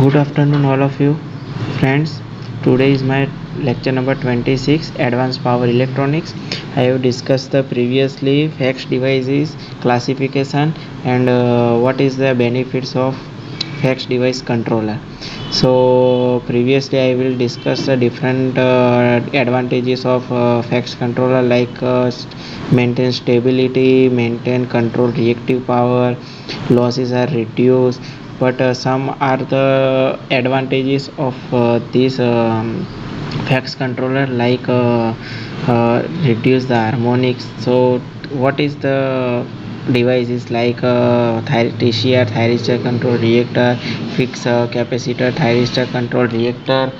Good afternoon all of you friends. Today is my lecture number 26, Advanced Power Electronics. I have discussed the previously fax devices classification and what is the benefits of fax device controller. So previously I will discuss the different advantages of fax controller, like maintain stability, maintain control reactive power, losses are reduced. But some are the advantages of this fax controller, like reduce the harmonics. So what is the devices like TCR, thyristor control reactor, fixed capacitor thyristor control reactor,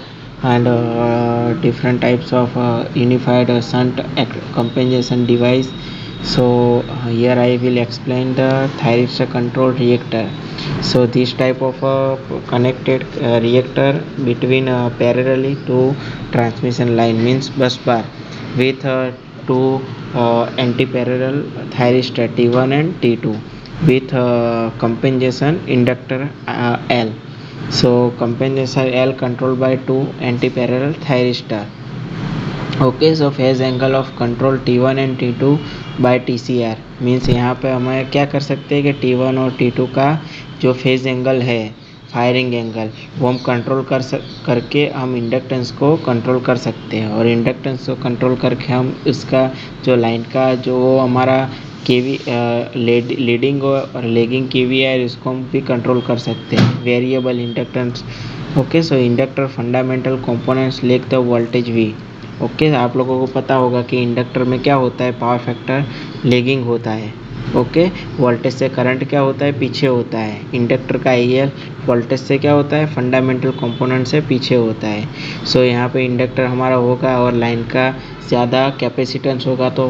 and different types of unified shunt compensation device. So here I will explain the thyristor control reactor. So this type of connected reactor between parallelly to transmission line, means bus bar, with two anti-parallel thyristor T1 and T2 with compensation inductor L. So compensation L controlled by two anti-parallel thyristor. Okay, so phase angle of control T1 and T2 by TCR, means यहाँ पे हमें क्या कर सकते हैं कि T1 और T2 का जो फेज एंगल है, फायरिंग एंगल, वो हम कंट्रोल करके हम इंडक्टेंस को कंट्रोल कर सकते हैं, और इंडक्टेंस को कंट्रोल करके हम इसका जो लाइन का जो हमारा केवी लीडिंग और लेगिंग केवी है, इसको हम भी कंट्रोल कर सकते हैं, variable inductance. Okay, so inductor fundamental components lake the voltage V. Okay, आप लोगों को पता होगा कि इंडक्टर में क्या होता है, पावर फैक्टर लेगिंग होता है. ओके, वोल्टेज से करंट क्या होता है, पीछे होता है. इंडक्टर का IL वोल्टेज से क्या होता है, फंडामेंटल कंपोनेंट से पीछे होता है. सो यहाँ पे इंडक्टर हमारा होगा और लाइन का ज़्यादा कैपेसिटेंस होगा, तो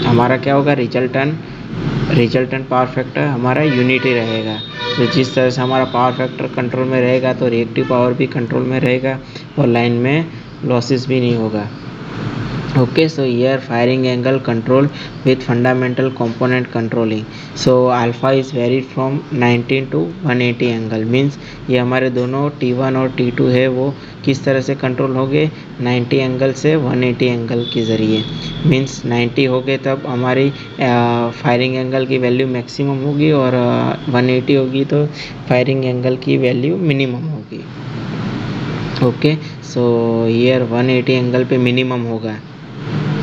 हमारा क्या होगा, रिजल्टेंट पावर फैक्टर हमारा यूनिटी रहेगा. तो जिस तरह से हमारा पावर फैक्टर कंट्रोल में रहेगा, तो रिएक्टिव पावर भी कंट्रोल में रहेगा और लाइन में लॉसेस भी नहीं होगा. Okay, so here firing angle control with fundamental component controlling. So alpha is varied from 19 to 180 angle, means ये हमारे दोनों T1 और T2 है, वो किस तरह से कंट्रोल हो गए, 90 एंगल से 180 एंगल के ज़रिए. मीन्स 90 हो गए तब हमारी फायरिंग एंगल की वैल्यू मैक्सिमम होगी, और 180 होगी तो फायरिंग एंगल की वैल्यू मिनिमम होगी. ओके, सो हियर 180 एंगल पे मिनिमम होगा.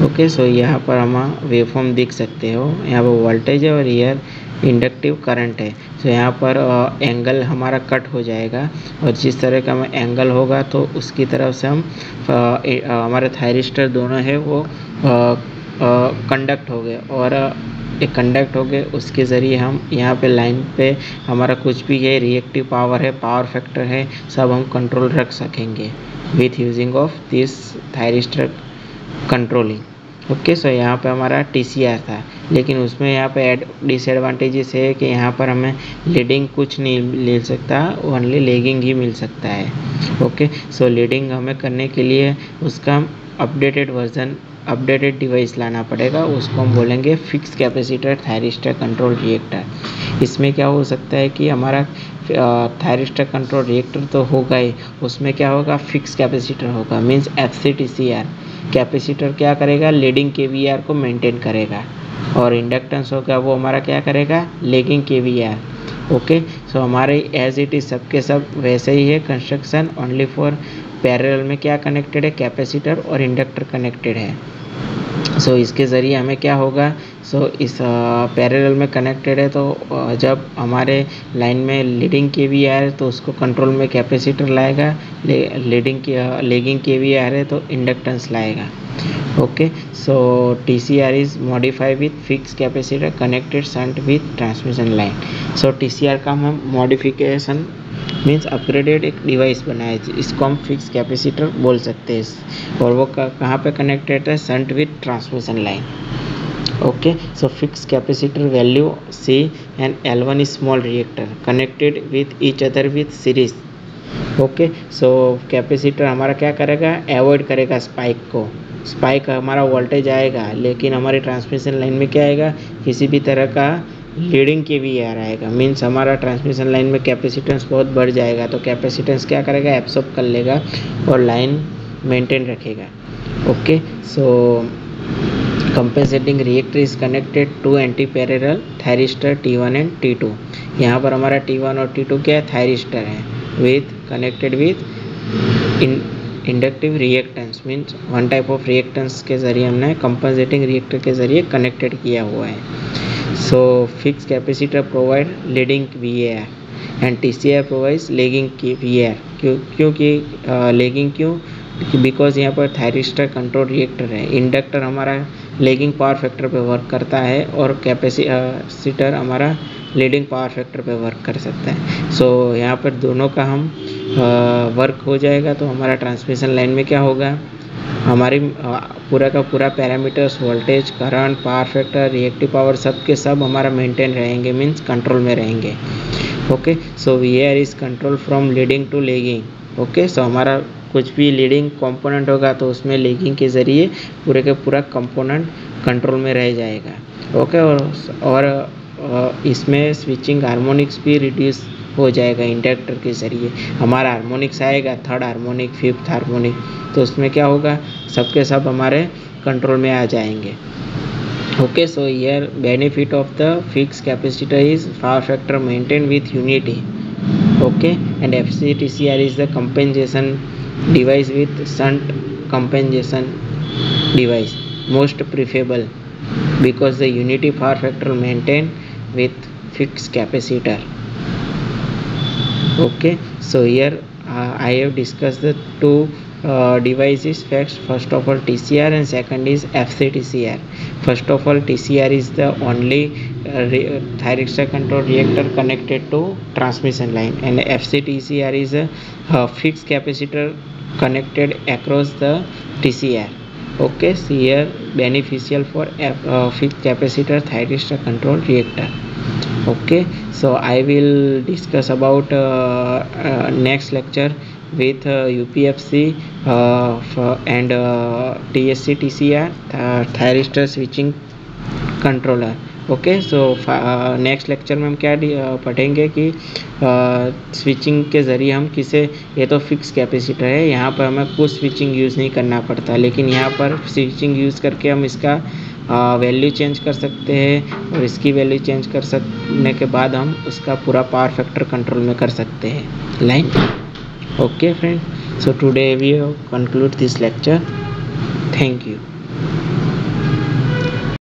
ओके, सो यहाँ पर हम वेवफॉर्म देख सकते हो, यहाँ पर वोल्टेज है और ईयर इंडक्टिव करंट है. सो यहाँ पर एंगल हमारा कट हो जाएगा, और जिस तरह का एंगल होगा तो उसकी तरफ से हम हमारे थायरिस्टर दोनों है वो कंडक्ट हो गए, और एक कंडक्ट हो गए, उसके ज़रिए हम यहाँ पे लाइन पे हमारा कुछ भी है, रिएक्टिव पावर है, पावर फैक्टर है, सब हम कंट्रोल रख सकेंगे with using of this thyristor controlling. Okay, so यहाँ पे हमारा TCR था, लेकिन उसमें यहाँ पे डिसएडवांटेजेस है कि यहाँ पर हमें लीडिंग कुछ नहीं ले सकता, ओनली लेगिंग ही मिल सकता है. ओके, सो लीडिंग हमें करने के लिए उसका अपडेटेड डिवाइस लाना पड़ेगा, उसको हम बोलेंगे fix capacitor thyristor control reactor. इसमें क्या हो सकता है कि हमारा थायरिस्टर कंट्रोल रिएक्टर तो होगा ही, उसमें क्या होगा, फिक्स कैपेसिटर होगा, मीन्स FCTCR. कैपेसिटर क्या करेगा, लीडिंग KVR को मेंटेन करेगा, और इंडक्टेंस होगा वो हमारा क्या करेगा, लेगिंग KVR. ओके, सो हमारे एज इट इज़ सबके सब वैसे ही है कंस्ट्रक्शन, ओनली फॉर पैरेलल में क्या कनेक्टेड है, कैपेसिटर और इंडक्टर कनेक्टेड है. सो इसके ज़रिए हमें क्या होगा, सो इस पैरेलल में कनेक्टेड है, तो जब हमारे लाइन में लीडिंग KVR है तो उसको कंट्रोल में कैपेसिटर लाएगा, लेगिंग KVR है तो इंडक्टेंस लाएगा. Okay, so TCR is modify with fix capacitor connected shunt with transmission line. So TCR का हम मॉडिफिकेशन मीन्स अपग्रेडेड एक डिवाइस बनाए, इसको हम फिक्स कैपेसिटर बोल सकते हैं, और वो कहाँ पे कनेक्टेड है, shunt with transmission line. Okay, so fix capacitor value C and L1 is small reactor connected with each other with series. Okay, so capacitor हमारा क्या करेगा, अवॉइड करेगा स्पाइक हमारा वोल्टेज आएगा, लेकिन हमारी ट्रांसमिशन लाइन में क्या आएगा, किसी भी तरह का लीडिंग के वी आर आएगा, मीन्स हमारा ट्रांसमिशन लाइन में कैपेसिटेंस बहुत बढ़ जाएगा, तो कैपेसिटेंस क्या करेगा, एब्सॉर्ब कर लेगा और लाइन मेंटेन रखेगा। Okay, so compensating reactor is connected to anti parallel thyristor T1 and T2। यहाँ पर हमारा T1 और T2 क्या है, थायरिस्टर है, with connected with inductive reactance, means one type of reactance के जरिए हमने कंपेंसेटिंग रिएक्टर के जरिए कनेक्टेड किया हुआ है। So fix capacitor provide leading VAR and TCR provides lagging VAR। क्योंकि लेगिंग क्यों, बिकॉज यहाँ पर थायरिस्टर कंट्रोल रिएक्टर है, इंडक्टर हमारा लेगिंग पावर फैक्टर पे वर्क करता है और कैपेसिटर हमारा लीडिंग पावर फैक्टर पे वर्क कर सकता है। सो यहाँ पर दोनों का हम वर्क हो जाएगा तो हमारा ट्रांसमिशन लाइन में क्या होगा, हमारी पूरा का पूरा parameters, voltage, current, power factor, reactive power, सब के सब हमारा मेंटेन रहेंगे, मीन्स कंट्रोल में रहेंगे। Okay, so VAR is control from leading to lagging. Okay, so हमारा कुछ भी लीडिंग कंपोनेंट होगा तो उसमें लेगिंग के ज़रिए पूरे का पूरा कंपोनेंट कंट्रोल में रह जाएगा। ओके, और इसमें स्विचिंग हार्मोनिक्स भी रिड्यूस हो जाएगा इंडक्टर के ज़रिए। हमारा हार्मोनिक्स आएगा, थर्ड हार्मोनिक, फिफ्थ हार्मोनिक, तो उसमें क्या होगा, सबके सब हमारे कंट्रोल में आ जाएंगे। Okay, so here benefit of the fix capacitor is power factor maintain with unity. Okay, and FCTCR is the compensation device with shunt compensation device most preferable because the unity power factor maintained with fixed capacitor. Okay, so here I have discussed the two devices. First of all TCR and second is FCTCR. First of all, TCR is the only thyristor control reactor connected to transmission line, and FCTCR is a fixed capacitor connected across the TCR. Okay, so here beneficial for fixed capacitor thyristor control reactor. Okay, so I will discuss about next lecture with UPFC and TSC TCR thyristor switching controller. Okay, so next lecture में हम क्या पढ़ेंगे कि switching के ज़रिए हम किसे, ये तो फिक्स कैपेसिटर है, यहाँ पर हमें कुछ स्विचिंग यूज़ नहीं करना पड़ता, लेकिन यहाँ पर स्विचिंग यूज़ करके हम इसका वैल्यू चेंज कर सकते हैं और इसकी वैल्यू चेंज कर सकने के बाद हम उसका पूरा पावर फैक्टर कंट्रोल में कर सकते हैं line. Okay friend, so today we have conclude this lecture. Thank you.